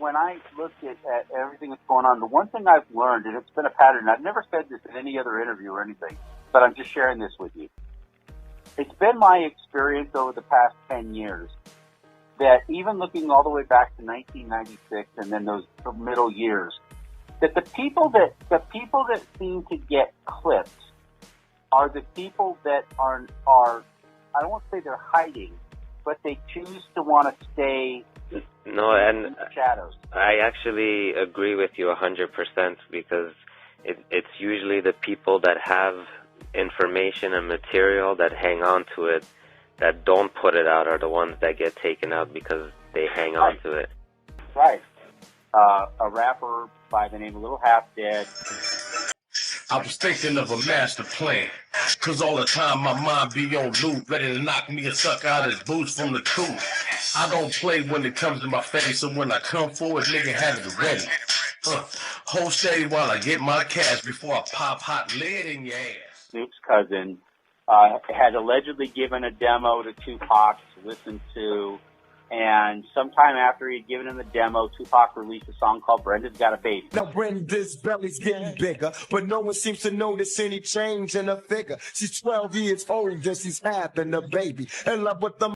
when I look at everything that's going on, the one thing I've learned, and it's been a pattern, I've never said this in any other interview or anything, but I'm just sharing this with you. It's been my experience over the past 10 years that even looking all the way back to 1996 and then those middle years, that the people that seem to get clipped are the people that are I don't want to say they're hiding, but they choose to want to stay in the shadows. I actually agree with you 100% because it's usually the people that have information and material that hang on to it, that don't put it out, are the ones that get taken out because they hang on to it. Right. A rapper by the name of Little Half Dead. I was thinking of a master plan, cause all the time my mind be on loop, ready to knock me a sucker out his boots from the coop. I don't play when it comes to my face, so when I come forward, nigga have it ready. Hold steady while I get my cash before I pop hot lead in your ass. Snoop's cousin had allegedly given a demo to Tupac to listen to, and sometime after he had given him the demo, Tupac released a song called Brenda's Got a Baby. Now Brenda's belly's getting bigger, but no one seems to notice any change in her figure. She's 12 years old and she's having a baby. In love with the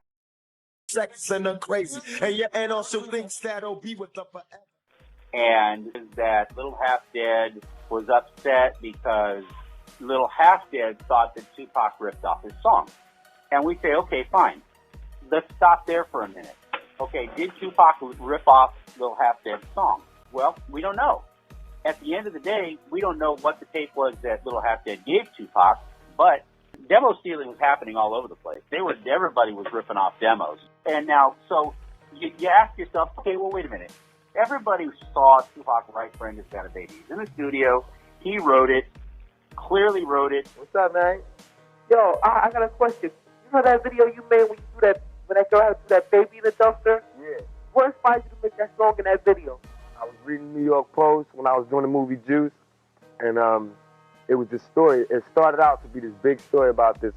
sex and her crazy. And your aunt also thinks that'll be with her forever. And that Little Half Dead was upset because Little Half Dead thought that Tupac ripped off his song. And we say, okay, fine. Let's stop there for a minute. Okay, did Tupac rip off Little Half Dead's song? Well, we don't know. At the end of the day, we don't know what the tape was that Little Half Dead gave Tupac, but demo stealing was happening all over the place. Everybody was ripping off demos. And now, so you ask yourself, okay, well, wait a minute. Everybody saw Tupac write Brenda's Got a Baby. He's in the studio. He wrote it, clearly wrote it. What's up, man? Yo, I got a question. You know that video you made when you do that, when that girl had to do that baby in the dumpster? Yeah. What inspired you to make that song in that video? I was reading New York Post when I was doing the movie Juice, and it was this story. It started out to be this big story about this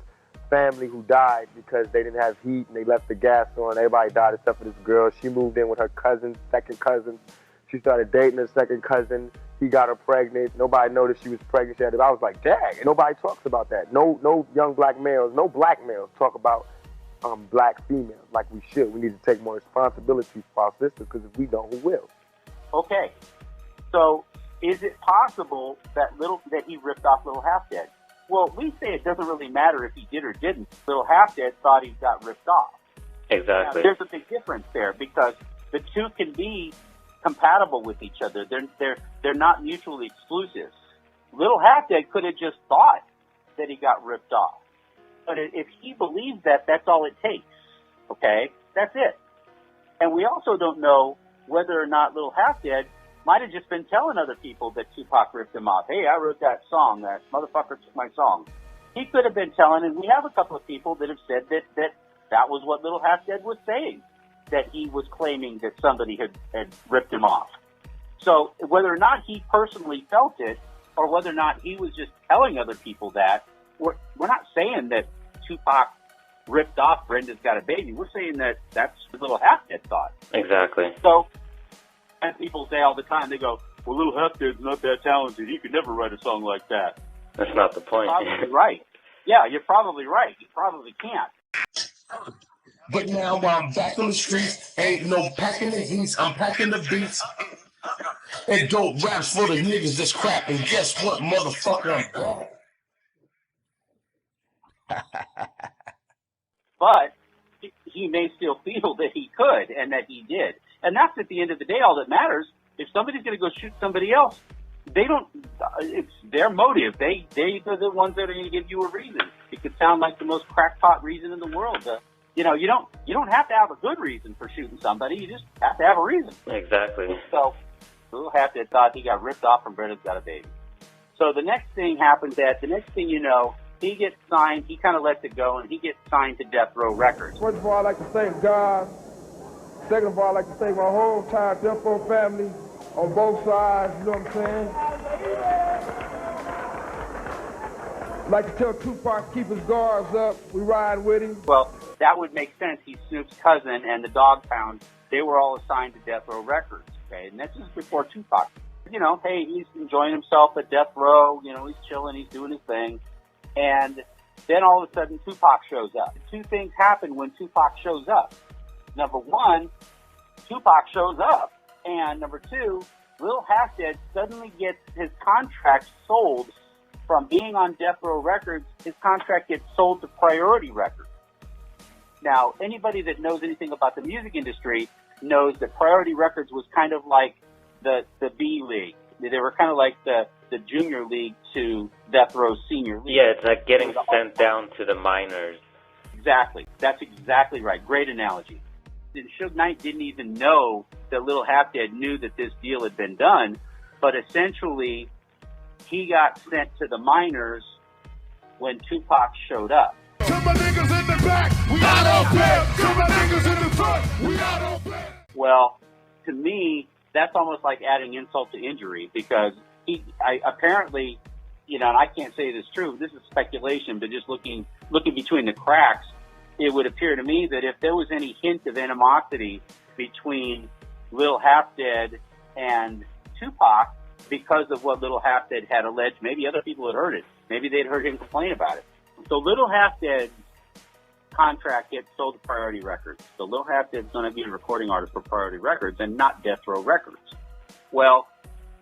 family who died because they didn't have heat and they left the gas on. Everybody died except for this girl. She moved in with her cousin, second cousin. She started dating her second cousin. He got her pregnant. Nobody noticed she was pregnant. I was like, dang, and nobody talks about that. No young black males, no black males talk about black females like we should. We need to take more responsibility for our sisters, because if we don't, who will? Okay, so is it possible that he ripped off Little Half Dead? Well, we say it doesn't really matter if he did or didn't. Little Half Dead thought he got ripped off. Exactly. Now, there's a big difference there because the two can be compatible with each other. They're not mutually exclusive. Little Half Dead could have just thought that he got ripped off. But if he believes that, that's all it takes. Okay? That's it. And we also don't know whether or not Little Half Dead might have just been telling other people that Tupac ripped him off. Hey, I wrote that song. That motherfucker took my song. He could have been telling, and we have a couple of people that have said that was what Little Half Dead was saying, that he was claiming that somebody had ripped him off. So whether or not he personally felt it, or whether or not he was just telling other people that, we're not saying that Tupac ripped off Brenda's Got a Baby. We're saying that that's what Little Half Dead thought. Exactly. So, and people say all the time, they go, well, Little Half Dead's not that talented. He could never write a song like that. That's not the point. You're probably right. Yeah, you're probably right. You probably can't. But now I'm back on the streets, ain't no packing the heats, I'm packing the beats. And dope raps for the niggas that's crap, and guess what, motherfucker, I'm back. But he may still feel that he could and that he did. And that's at the end of the day all that matters. If somebody's going to go shoot somebody else, it's their motive. They're the ones that are going to give you a reason. It could sound like the most crackpot reason in the world. You don't have to have a good reason for shooting somebody. You just have to have a reason. Exactly. So Little Half Dead thought he got ripped off from Brenda's Got a Baby. So the next thing happens the next thing you know, he gets signed, he kind of lets it go, and he gets signed to Death Row Records. First of all, I'd like to thank God. Second of all, I'd like to thank my whole entire Death Row family on both sides, you know what I'm saying? I'd like to tell Tupac to keep his guards up. We ride with him. Well, that would make sense. He's Snoop's cousin, and the Dog Pound, they were all assigned to Death Row Records. Okay, and that's just before Tupac. You know, hey, he's enjoying himself at death row. You know, he's chilling, he's doing his thing. And then all of a sudden, Tupac shows up. Two things happen when Tupac shows up. Number one, Tupac shows up. And number two, Lil Halfdead suddenly gets his contract sold from being on Death Row Records. His contract gets sold to Priority Records. Now, anybody that knows anything about the music industry knows that Priority Records was kind of like the B League. They were kind of like the junior league to Death Row's senior league. Yeah, it's like getting sent down to the minors. Exactly. That's exactly right. Great analogy. And Suge Knight didn't even know that Lil Halfdead knew that this deal had been done, but essentially he got sent to the minors when Tupac showed up. To my niggas in the back, we out on bed. To my niggas in the front, we out on bed. Well, to me, that's almost like adding insult to injury, because I apparently, you know, and I can't say this is true, this is speculation, but just looking between the cracks, it would appear to me that if there was any hint of animosity between Lil Halfdead and Tupac because of what Lil Halfdead had alleged, maybe other people had heard it. Maybe they'd heard him complain about it. So Lil Halfdead's contract gets sold to Priority Records. So Lil Halfdead's going to be a recording artist for Priority Records and not Death Row Records. Well,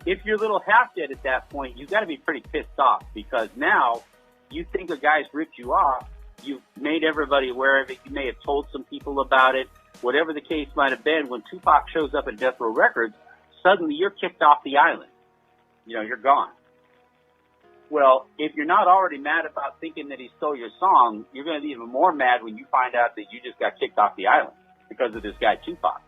if you're Lil Halfdead at that point, you've got to be pretty pissed off, because now you think a guy's ripped you off. You've made everybody aware of it. You may have told some people about it. Whatever the case might have been, when Tupac shows up at Death Row Records, suddenly you're kicked off the island. You know, you're gone. Well, if you're not already mad about thinking that he stole your song, you're going to be even more mad when you find out that you just got kicked off the island because of this guy Tupac.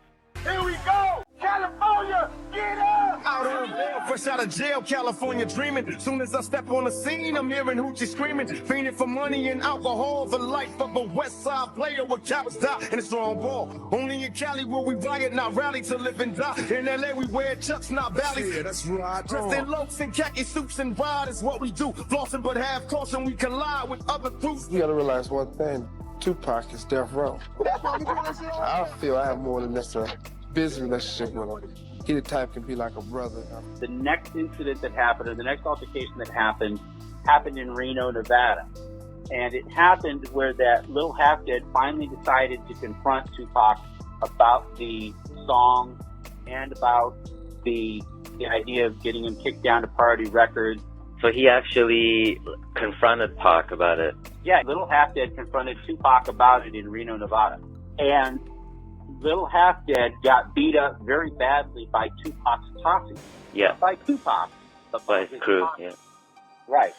Here we go! California, get up! Out on bail, fresh out of jail, California dreaming. Soon as I step on the scene, I'm hearing hoochie screaming. Fiending for money and alcohol, the life of a West Side player with cowards die in a strong ball. Only in Cali will we riot, not rally to live and die. In LA we wear chucks, not valleys. Yeah, that's right. Dressed in loafs and khaki suits and ride is what we do. Flossing but have caution, we collide with other truths. You gotta realize one thing. Tupac is death row. I feel I have more than just a business relationship with him. He the type can be like a brother. The next incident that happened, or the next altercation that happened in Reno, Nevada. And it happened where that Lil Halfdead finally decided to confront Tupac about the song and about the idea of getting him kicked down to Priority Records. So he actually confronted Pac about it. Yeah, Lil Halfdead confronted Tupac about it in Reno, Nevada. And Lil Halfdead got beat up very badly by Tupac's posse. Yeah. Not by Tupac, but by his crew, posse. yeah. Right.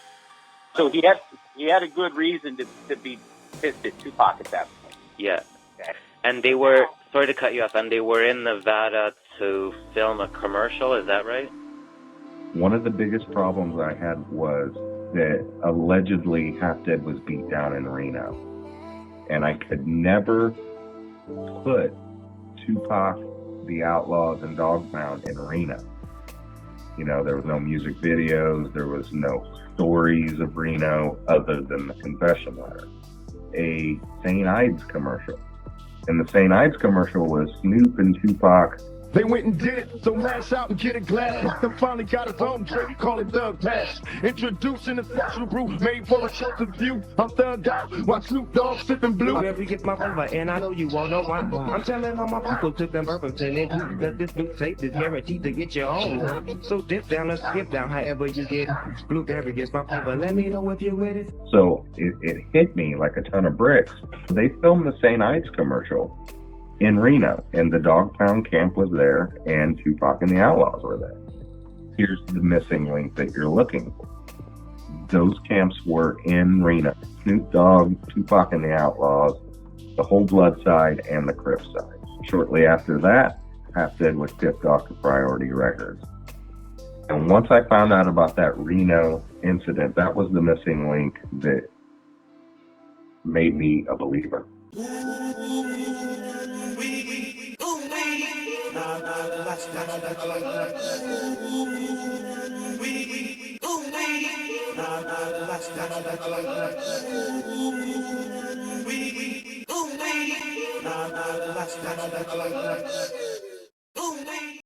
So he had a good reason to be pissed at Tupac at that point. Yeah. Okay. And they were, sorry to cut you off, and they were in Nevada to film a commercial, is that right? One of the biggest problems I had was that allegedly Halfdead was beat down in Reno. And I could never put Tupac, the Outlaws, and Dogg Pound in Reno. You know, there was no music videos, there was no stories of Reno other than the confession letter. A St. Ides commercial. And the St. Ides commercial was Snoop and Tupac. They went and did it, so lash out and get a glass. Them finally got his own drink, call it Thug Pass. Introducing a special brew made for a sheltered view. I'm thugged out, while Snoop Dogg sipping blue. Whenever you get my over, and I know you won't know why. I'm telling all my people took them bourbons and then that this new tape is guaranteed to get your own. So dip down or skip down, however you get. Blueberry gets my over, let me know if you're with it. So it hit me like a ton of bricks. They filmed the St. Ides commercial in Reno, and the Dogg Pound camp was there, and Tupac and the Outlaws were there. Here's the missing link that you're looking for. Those camps were in Reno. Snoop Dogg, Tupac and the Outlaws, the whole Blood side, and the Crip side. Shortly after that, Halfdead was tipped off to Priority Records. And once I found out about that Reno incident, that was the missing link that made me a believer. Nah,